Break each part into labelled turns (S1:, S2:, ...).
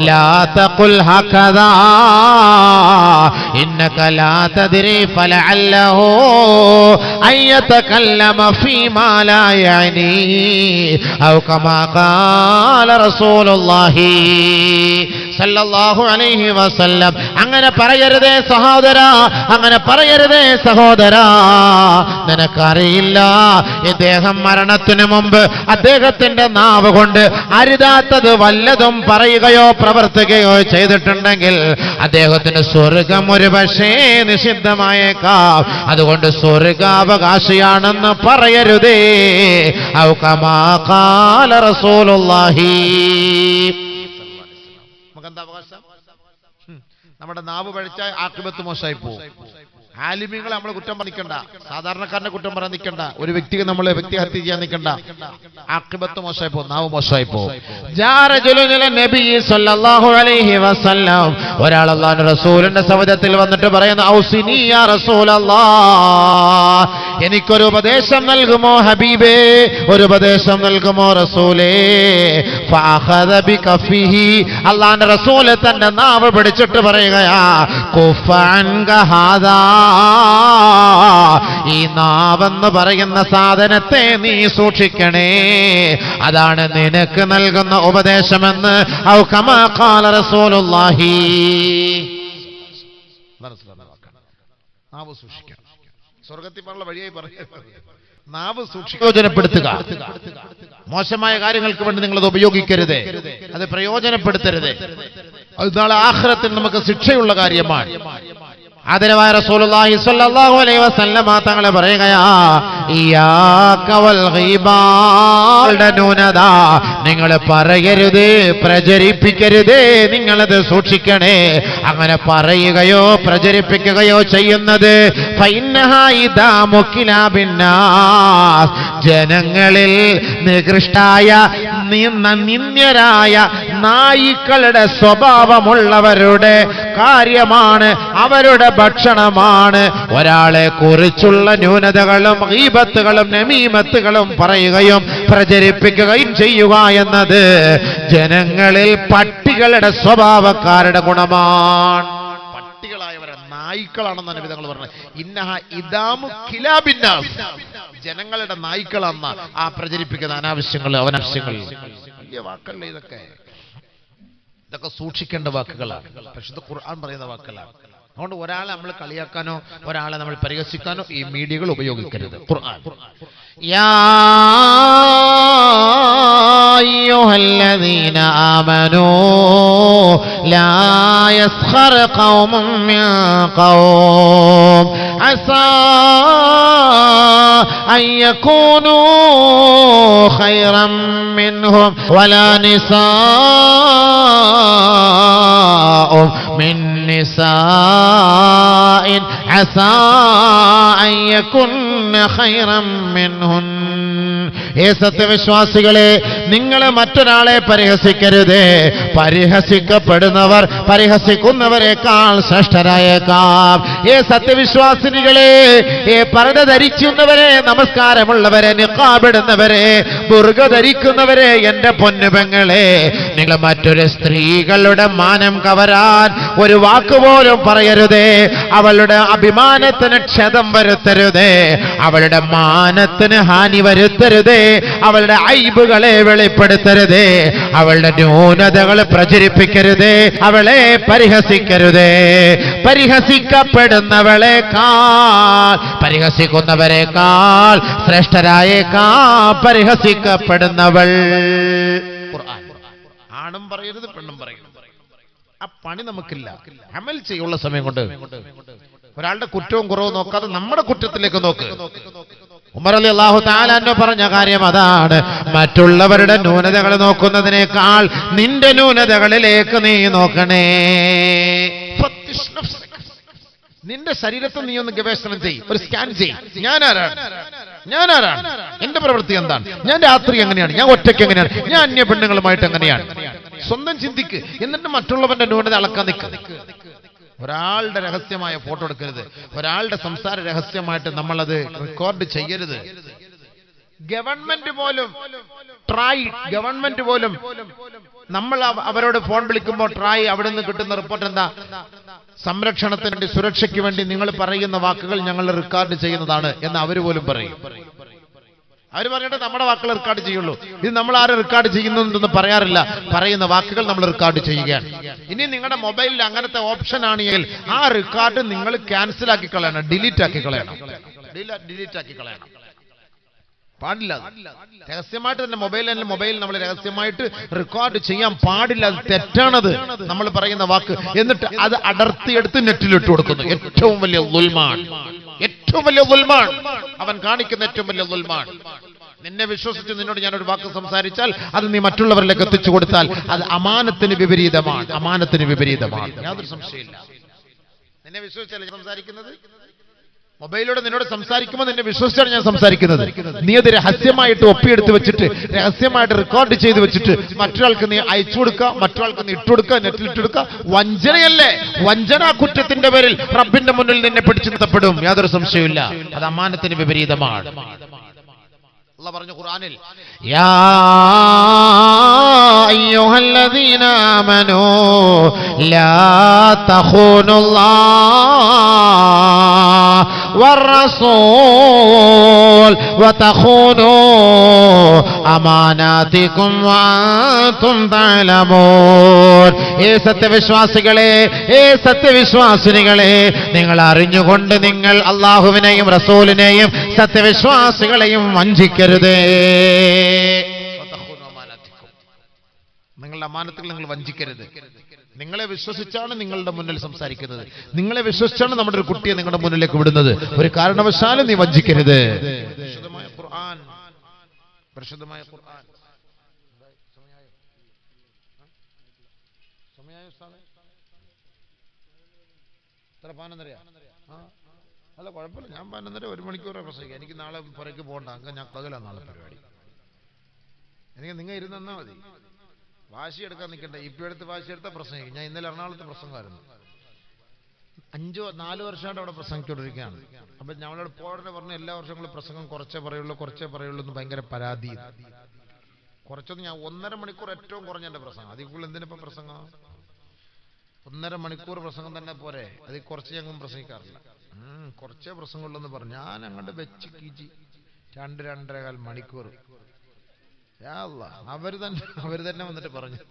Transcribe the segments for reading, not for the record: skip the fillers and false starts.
S1: ലാ തഖുൽ ഹകദാ ഇന്നക ലാ തദ്രി ഫലഅല്ലഹു അയതകല്ലമ ഫീമാ ലാ യഅനി ഔ കമാ ഖാല റസൂലുള്ളാഹി സല്ലല്ലാഹു അലൈഹി വസല്ലം. അങ്ങനെ പറയരുതേ സഹോദരാ, അങ്ങനെ പറയരുതേ സഹോദരാ. നിനക്കറിയില്ല, ഇദ്ദേഹം മരണത്തിനു മുമ്പ് അദ്ദേഹത്തിന്റെ നാവ് കൊണ്ട് അരുതാത്തത് വല്ലതും പറയുകയോ പ്രവർത്തിക്കുകയോ ചെയ്തിട്ടുണ്ടെങ്കിൽ അദ്ദേഹത്തിന് സ്വർഗം ഒരു പക്ഷേ നിഷിദ്ധമായേക്കാം. അതുകൊണ്ട് സ്വർഗാവകാശിയാണെന്ന് പറയരുതേ. ഔ കമാ ഖാല റസൂലുള്ളാഹി. നമുക്കെന്താ അവകാശം? നമ്മുടെ നാവ് പഴിച്ചാൽ ആഖിബത്ത് മോശമായി പോകും. ആലിമീങ്ങളെ നമ്മൾ കുറ്റം പറഞ്ഞിക്കണ്ട, സാധാരണക്കാരനെ കുറ്റം പറയാൻ നിൽക്കണ്ട, ഒരു വ്യക്തിക്ക് നമ്മൾ വ്യക്തിഹത്യ ചെയ്യാൻ നിൽക്കണ്ട. ആഖിബത്ത് മോശമായി പോകും, നാവ് മോശമായി പോകും. ഒരാൾ അല്ലാഹുവിന്റെ റസൂലിന്റെ സവിധത്തിൽ വന്നിട്ട് പറയുന്നു, ഔസിനി യാ റസൂലല്ലാഹ്, എനിക്കൊരു ഉപദേശം നൽകുമോ ഹബീബേ, ഒരു ഉപദേശം നൽകുമോ റസൂലേ. ഫഅഖദ ബികഫിഹി, അല്ലാഹുവിന്റെ റസൂൽ തന്റെ നാവ് പിടിച്ചിട്ട് പറയുകയാ, കുഫ അൻക ഹാദാ, ഈ നാവെന്ന് പറയുന്ന സാധനത്തെ നീ സൂക്ഷിക്കണേ, അതാണ് നിനക്ക് നൽകുന്ന ഉപദേശമെന്ന് ഔ കമാ ഖാല റസൂലുള്ളാഹി. നാവ് സൂക്ഷിക്കണം. സ്വർഗ്ഗത്തിൽ പറഞ്ഞ വഴിയായി പറയുക, നാവ് പ്രയോജനപ്പെടുത്തുക. മോശമായ കാര്യങ്ങൾക്ക് വേണ്ടി നിങ്ങളത് ഉപയോഗിക്കരുത്, അത് പ്രയോജനപ്പെടുത്തരുത്. അത് നാളെ ആഖിറത്തിൽ നമുക്ക് ശിക്ഷയുള്ള കാര്യമാണ്. ആദരവായ റസൂലുള്ളാഹി സ്വല്ലല്ലാഹു അലൈഹി വസല്ലമ തങ്ങളെ പറയുകയാ, ഇയ്യാക വൽ ഗീബാ, ന്യൂനത നിങ്ങൾ പറയരുത്, പ്രചരിപ്പിക്കരുത്, നിങ്ങളത് സൂക്ഷിക്കണേ. അങ്ങനെ പറയുകയോ പ്രചരിപ്പിക്കുകയോ ചെയ്യുന്നത് ഫഇന്നഹാ ഇദാമു കിലാബിന്നാസ്, ജനങ്ങളിൽ നികൃഷ്ടായ നിന്ദ്യരായ നായിക്കളുടെ സ്വഭാവമുള്ളവരുടെ കാര്യമാണ്, അവരുടെ ഭക്ഷണമാണ്. ഒരാളെ കുറിച്ചുള്ള ന്യൂനതകളും ഗീബത്തുകളും നമീമത്തുകളും പറയുകയും പ്രചരിപ്പിക്കുകയും ചെയ്യുക എന്നത് ജനങ്ങളിൽ പട്ടികളുടെ സ്വഭാവക്കാരുടെ ഗുണമാണ്. പട്ടികളായവരെ നായ്ക്കളാണെന്ന് നബി തങ്ങൾ പറഞ്ഞത്. ഇന്നഹ ഇദാമു കിലാബിന്നാസ്, ജനങ്ങളുടെ നായ്ക്കളെന്ന ആ പ്രചരിപ്പിക്കുന്ന അനാവശ്യങ്ങൾ അവനാവശ്യങ്ങൾ. വലിയ വാക്കല്ലേ ഇതൊക്കെ, ഇതൊക്കെ സൂക്ഷിക്കേണ്ട വാക്കുകളാണ്. പരിശുദ്ധ ഖുർആൻ പറയുന്ന വാക്കുകളാണ്. അതുകൊണ്ട് ഒരാളെ നമ്മൾ കളിയാക്കാനോ ഒരാളെ നമ്മൾ പരിഹസിക്കാനോ ഈ മീഡിയകൾ ഉപയോഗിക്കരുത്. ഖുർആൻ യാ അയ്യുഹല്ലദീന ആമനൂ ലാ യസ്ഖർ ഖൗമുൻ മിൻ ഖൗം അസാ അൻ യകൂനൂ ഖൈറൻ മിൻഹും വലാ നിസാഉ മിൻ നിസാഇൻ അസാ അൻ യകുന്ന ഖൈറൻ മിൻഹുൻ. ഏ സത്യവിശ്വാസികളെ, നിങ്ങൾ മറ്റൊരാളെ പരിഹസിക്കരുത്. പരിഹസിക്കപ്പെടുന്നവർ പരിഹസിക്കുന്നവരെക്കാൾ ശ്രേഷ്ഠരായേക്കാം. ഏ സത്യവിശ്വാസിനികളെ, ഏ പർദ ധരിക്കുന്നവരെ, നമസ്കാരമുള്ളവരെ, നിഖാബിടുന്നവരെ, ബുർഖ ധരിക്കുന്നവരെ, എന്റെ പൊന്നുപെങ്ങളെ, നിങ്ങൾ മറ്റൊരു സ്ത്രീകളുടെ മാനം കവരാൻ ഒരു വാക്കുപോലും പറയരുതേ. അവളുടെ അഭിമാനത്തിന് ക്ഷതം വരുത്തരുതേ, അവളുടെ മാനത്തിന് ഹാനി വരുത്തരുതേ, അവളുടെ ഐബുകളെ വെളിപ്പെടുത്തരുതേ, അവളുടെ ന്യൂനതകൾ പ്രചരിപ്പിക്കരുതേ, അവളെ പരിഹസിക്കരുതേ. പരിഹസിക്കപ്പെടുന്നവളെക്കാൾ പരിഹസിക്കുന്നവരെക്കാൾ ശ്രേഷ്ഠരായേക്കാൾ പരിഹസിക്കപ്പെടുന്നവൾ. ഖുർആൻ. ആണും പറയരുത്, പെണ്ണും പറയരുത്. ആ പണി നമുക്കില്ല. അമൽ ചെയ്യുള്ള സമയം കൊണ്ട് ഒരാളുടെ കുറ്റവും കുറവും നോക്കാതെ നമ്മുടെ കുറ്റത്തിലേക്ക് നോക്ക്. ഉമർ റളിയല്ലാഹു തആല അൻഹു പറഞ്ഞ കാര്യം അതാണ്. മറ്റുള്ളവരുടെ ന്യൂനതകൾ നോക്കുന്നതിനേക്കാൾ നിന്റെ ന്യൂനതകളിലേക്ക് നീ നോക്കണേ. നിന്റെ ശരീരത്തെ നീ ഒന്ന് ഗവേഷണം ചെയ്യ്, ഒരു സ്കാൻ ചെയ്യ്. ഞാനാരാണ്, എന്റെ പ്രവൃത്തി എന്താണ്, ഞാൻ രാത്രി എങ്ങനെയാണ്, ഞാൻ ഒറ്റയ്ക്ക് എങ്ങനെയാണ്, ഞാൻ അന്യ പെണ്ണുങ്ങളുമായിട്ട് എങ്ങനെയാണ്. സ്വന്തം ചിന്തിക്ക്, എന്നിട്ട് മറ്റുള്ളവന്റെ ന്യൂനത അളക്കാൻ നിൽക്കുക. ഒരാളുടെ രഹസ്യമായ ഫോട്ടോ എടുക്കരുത്, ഒരാളുടെ സംസാര രഹസ്യമായിട്ട് നമ്മളത് റെക്കോർഡ് ചെയ്യരുത്. ഗവൺമെന്റ് പോലും നമ്മൾ അവരോട് ഫോൺ വിളിക്കുമ്പോൾ ട്രായ് അവിടെ നിന്ന് കിട്ടുന്ന റിപ്പോർട്ട് എന്താ? സംരക്ഷണത്തിന് വേണ്ടി, സുരക്ഷയ്ക്ക് വേണ്ടി നിങ്ങൾ പറയുന്ന വാക്കുകൾ ഞങ്ങൾ റെക്കോർഡ് ചെയ്യുന്നതാണ് എന്ന് അവർ പോലും പറയും. അവർ പറഞ്ഞിട്ട് നമ്മുടെ വാക്കുകൾ റെക്കോർഡ് ചെയ്യുള്ളൂ. ഇത് നമ്മൾ ആരും റെക്കോർഡ് ചെയ്യുന്നതെന്ന് പറയാറില്ല. പറയുന്ന വാക്കുകൾ നമ്മൾ റെക്കോർഡ് ചെയ്യുകയാണ്. ഇനി നിങ്ങളുടെ മൊബൈലിൽ അങ്ങനത്തെ ഓപ്ഷൻ ആണെങ്കിൽ ആ റെക്കോർഡ് നിങ്ങൾ ക്യാൻസൽ ആക്കി കളയണം, ഡിലീറ്റ് ആക്കി കളയണം. പാടില്ല. രഹസ്യമായിട്ട് തന്നെ മൊബൈൽ നമ്മൾ രഹസ്യമായിട്ട് റെക്കോർഡ് ചെയ്യാൻ പാടില്ല. അത് തെറ്റാണത്, നമ്മൾ പറയുന്ന വാക്ക്. എന്നിട്ട് അത് അടർത്തിയെടുത്ത് നെറ്റിലിട്ട് കൊടുക്കുന്നു. ഏറ്റവും വലിയ ദുൽമാണ്, അവൻ കാണിക്കുന്ന ഏറ്റവും വലിയ ദുൽമാണ്. നിന്നെ വിശ്വസിച്ച് നിന്നോട് ഞാനൊരു വാക്ക് സംസാരിച്ചാൽ അത് നീ മറ്റുള്ളവരിലേക്ക് എത്തിച്ചു കൊടുത്താൽ അത് അമാനത്തിന് വിപരീതമാണ്. യാതൊരു സംശയമില്ല. നിന്നെ വിശ്വസിച്ചല്ലേ സംസാരിക്കുന്നത്? മൊബൈലിലൂടെ നിന്നോട് സംസാരിക്കുമ്പോൾ നിന്നെ വിശ്വസിച്ചാണ് ഞാൻ സംസാരിക്കുന്നത്. നീ അത് രഹസ്യമായിട്ട് ഒപ്പിയെടുത്ത് വെച്ചിട്ട്, രഹസ്യമായിട്ട് റെക്കോർഡ് ചെയ്ത് വെച്ചിട്ട് മറ്റൊരാൾക്ക് നീ അയച്ചു കൊടുക്കുക, മറ്റൊരാൾക്ക് നീ ഇട്ടുകൊടുക്കുക, നെറ്റിലിട്ടെടുക്കുക. വഞ്ചനയല്ലേ? വഞ്ചനാ കുറ്റത്തിന്റെ പേരിൽ റബ്ബിന്റെ മുന്നിൽ നിന്നെ പിടിച്ചു നിർത്തപ്പെടും. യാതൊരു സംശയമില്ല. അത് അമാനത്തിന് വിപരീതമാണ്. അല്ലാഹു പറഞ്ഞു ഖുർആനിൽ, യാ അയ്യുഹല്ലദീന ആമനൂ ലാ തഖൂനുല്ലാഹ والرسول وتخونوا أماناتكم وأنتم تعلمون. സത്യവിശ്വാസിനികളെ, നിങ്ങൾ അറിഞ്ഞുകൊണ്ട് നിങ്ങൾ അല്ലാഹുവിനെയും റസൂലിനെയും സത്യവിശ്വാസികളെയും വഞ്ചിക്കരുത്. നിങ്ങളുടെ അമാനത്തുകൾ നിങ്ങൾ വഞ്ചിക്കരുത്. നിങ്ങളെ വിശ്വസിച്ചാണ് നിങ്ങളുടെ മുന്നിൽ സംസാരിക്കുന്നത്. നിങ്ങളെ വിശ്വസിച്ചാണ് നമ്മുടെ ഒരു കുട്ടിയെ നിങ്ങളുടെ മുന്നിലേക്ക് വിടുന്നത്. ഒരു കാരണവശാലും നീ വഞ്ചിക്കരുത്. പരിശുദ്ധമായ ഖുർആൻ അല്ല കുഴപ്പമില്ല. ഞാൻ 11:30 1 മണിക്കൂറെ പ്രസംഗിക്കാം. എനിക്ക് നാളെ പുറയ്ക്ക് പോകണ്ട. അങ്ങ് ഞാൻ പകലാണ് നാളെ പരിപാടി. എനിക്ക് നിങ്ങൾ ഇരുന്ന് തന്നാൽ മതി. വാശിയെടുക്കാൻ നിൽക്കണ്ട. ഇപ്പം എടുത്ത് വാശിയെടുത്ത പ്രസംഗിക്കും. ഞാൻ ഇന്നലെ എറണാകുളത്ത് പ്രസംഗമായിരുന്നു. 4 വർഷമായിട്ട് അവിടെ പ്രസംഗിച്ചുകൊണ്ടിരിക്കുകയാണ്. അപ്പം ഞങ്ങളോട് പോടനെ പറഞ്ഞു എല്ലാ വർഷങ്ങളും പ്രസംഗം കുറച്ചേ പറയുള്ളൂ എന്ന് ഭയങ്കര പരാതി. കുറച്ചൊന്നും ഞാൻ 1.5 മണിക്കൂർ ഏറ്റവും കുറഞ്ഞ എൻ്റെ പ്രസംഗം. അതിൽ കൂടുതൽ എന്തിനിപ്പം പ്രസംഗം? 1.5 മണിക്കൂർ പ്രസംഗം തന്നെ പോരെ. അതിൽ കുറച്ച് ഞങ്ങൾ പ്രസംഗിക്കാറില്ല. കുറച്ചേ പ്രസംഗമുള്ളൂ എന്ന് പറഞ്ഞു. ഞാൻ അങ്ങോട്ട് വെച്ച് കീച്ചി 2-2.25 മണിക്കൂർ. അവർ തന്നെ വന്നിട്ട് പറഞ്ഞു.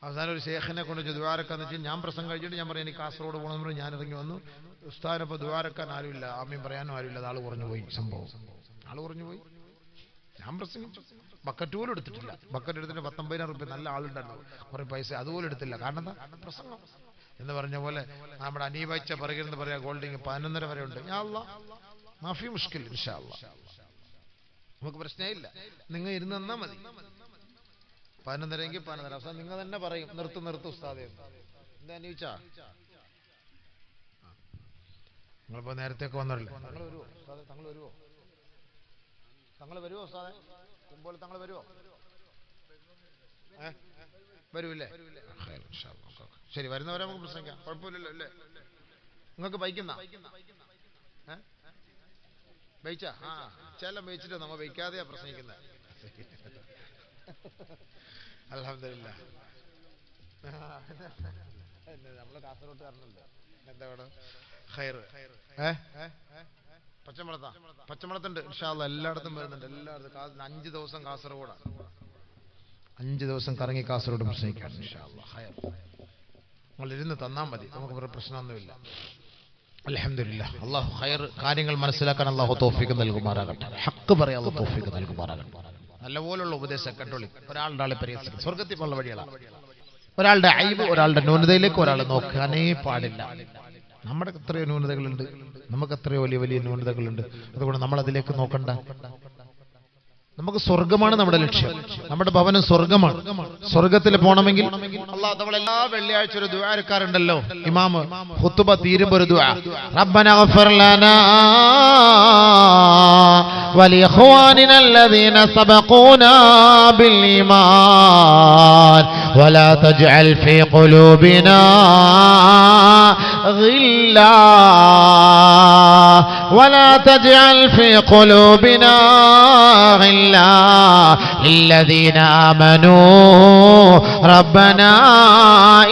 S1: അവസാനം ഒരു ശേഖിനെ കൊണ്ട് ദുആരക്കാന്ന് വെച്ചാൽ ഞാൻ പ്രസംഗം കഴിച്ചിട്ട് ഞാൻ പറഞ്ഞു എനിക്ക് കാസർഗോഡ് പോകണമെന്ന് പറഞ്ഞു. ഞാൻ ഇറങ്ങി വന്നു. ഉസ്താദിനപ്പോൾ ദുആരക്കാൻ ആരുമില്ല, ആമീൻ പറയാനും ആരുമില്ല. ആള് കുറഞ്ഞു പോയി. ഞാൻ പ്രസംഗിച്ചു. ബക്കറ്റ് പോലും എടുത്തിട്ടില്ല. ബക്കറ്റ് എടുത്തിട്ട് 19,000 റുപ്യ നല്ല ആളുണ്ടായിരുന്നു. കുറെ പൈസ അതുപോലെ എടുത്തില്ല. കാരണം എന്താ? പ്രസംഗം എന്ന് പറഞ്ഞ പോലെ നമ്മുടെ അനീബായിച്ച പറയുന്നത് പറയാ ഗോൾഡിങ് 11:30 വരെ ഉണ്ട്. യാ അല്ലാഹ് മാഫി മുഷ്കിൽ ഇൻഷാ അല്ലാഹ്. നമുക്ക് പ്രശ്നമില്ല. നിങ്ങൾ ഇരുന്ന് തന്നാൽ മതി. 11:30 അവസാനം നിങ്ങൾ തന്നെ പറയും നിർത്ത് ഉസ്താദേ. എന്താ അനീച്ച? നിങ്ങളിപ്പോ നേരത്തേക്ക് വന്നല്ലേ? തങ്ങൾ വരുമോ ഉസ്താദേ? തങ്ങൾ വരുമോ ഉസ്താദേ? കുമ്പോൾ തങ്ങൾ വരുമോ? വരൂല്ലേ? ശരി, വരുന്നവരെ നമുക്ക് പ്രസംഗിക്കാം. കുഴപ്പമില്ലല്ലോ അല്ലേ? നിങ്ങൾക്ക് ബൈക്കുന്ന ബൈച്ച ചെല്ലം ബൈച്ചിട്ട് നമ്മ ബൈക്കാതെയാ പ്രസംഗിക്കുന്നത്. അൽഹംദുലില്ലാ. നമ്മള് കാസർഗോട്ടുകാരനല്ലേ? എന്താ വേണം? ഖൈറ്. പച്ചമുളത്തുണ്ട് ഇൻഷാ അല്ലാഹ്. എല്ലായിടത്തും വരുന്നുണ്ട്. എല്ലായിടത്തും 5 ദിവസം കാസർഗോഡാണ്. 5 ദിവസം കറങ്ങി കാസർഗോഡ് പ്രസംഗിക്കാണ് ഇൻഷാ അല്ലാഹ്. ഖൈർ. നിങ്ങൾ ഇരുന്ന് തന്നാൽ മതി. നമുക്ക് വേറെ പ്രശ്നമൊന്നുമില്ല. അൽഹംദുലില്ലാഹ്. അല്ലാഹു ഖൈർ കാര്യങ്ങൾ മനസ്സിലാക്കാൻ അല്ലാഹു തൗഫീഖ് നൽകുമാറാകട്ടെ. ഹക്ക് പറയാൻ അല്ലാഹു തൗഫീഖ് നൽകുമാറാകട്ടെ. നല്ലപോലുള്ള ഉപദേശം കേട്ടോളി. ഒരാളുടെ പരിഹസിക്കും സ്വർഗ്ഗത്തിൽ പോലുള്ള വഴികളാണ്. ഒരാളുടെ ഐബ്, ഒരാളുടെ ന്യൂനതയിലേക്ക് ഒരാൾ നോക്കാനേ പാടില്ല. നമ്മുടെ എത്രയോ ന്യൂനതകളുണ്ട്, നമുക്ക് എത്രയോ വലിയ ന്യൂനതകളുണ്ട്. അതുകൊണ്ട് നമ്മൾ അതിലേക്ക് നോക്കണ്ട. നമുക്ക് സ്വർഗമാണ് നമ്മുടെ ലക്ഷ്യം. നമ്മുടെ ഭവനം സ്വർഗമാണ്. സ്വർഗത്തിൽ പോകണമെങ്കിൽ അല്ലാഹ് നമ്മൾ എല്ലാ വെള്ളിയാഴ്ച ഒരു ദുആ എടുക്കാറുണ്ടല്ലോ. ഇമാം ഖുതുബ തീരുമ്പോൾ ഒരു ദുആ, റബ്ബനാ ഗഫർ ലനാ വലിഇഖ്വാനിനാ അല്ലദീന സബഖൂനാ ബിൽ ഈമാൻ വലാ തജ്അൽ ഫീ ഖുലൂബിനാ ഗില്ലാ ولا تجعل في قلوبنا غلا للذين آمنوا ربنا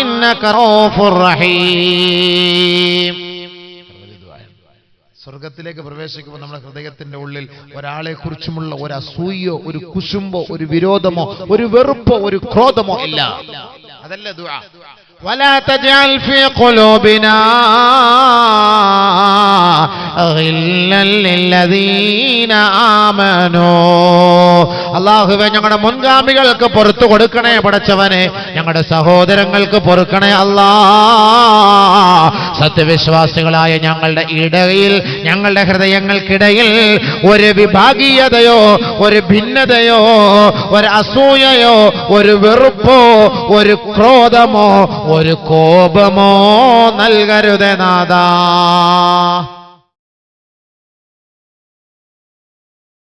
S1: إنك رؤوف رحيم. സ്വർഗത്തിലേക്ക് പ്രവേശിക്കുമ്പോൾ നമ്മുടെ ഹൃദയത്തിന്റെ ഉള്ളിൽ ഒരാളെ കുറിച്ചുമുള്ള ഒരു അസൂയോ, ഒരു കുശുമ്പോ, ഒരു വിരോധമോ, ഒരു വെറുപ്പോ, ഒരു ക്രോധമോ ഇല്ല. അതല്ല ദുആ. ولا تجعل في قلوبنا غلا للذين آمنوا. അല്ലാഹുവേ, ഞങ്ങളുടെ മുൻഗാമികൾക്ക് പുറത്തു കൊടുക്കണേ പടച്ചവനെ, ഞങ്ങളുടെ സഹോദരങ്ങൾക്ക് പൊറുക്കണേ അല്ലാ. സത്യവിശ്വാസികളായ ഞങ്ങളുടെ ഇടയിൽ, ഞങ്ങളുടെ ഹൃദയങ്ങൾക്കിടയിൽ ഒരു വിഭാഗീയതയോ, ഒരു ഭിന്നതയോ, ഒരു അസൂയയോ, ഒരു വെറുപ്പോ, ഒരു ക്രോധമോ, ഒരു കോപമോ നൽകരുതേ നാഥാ.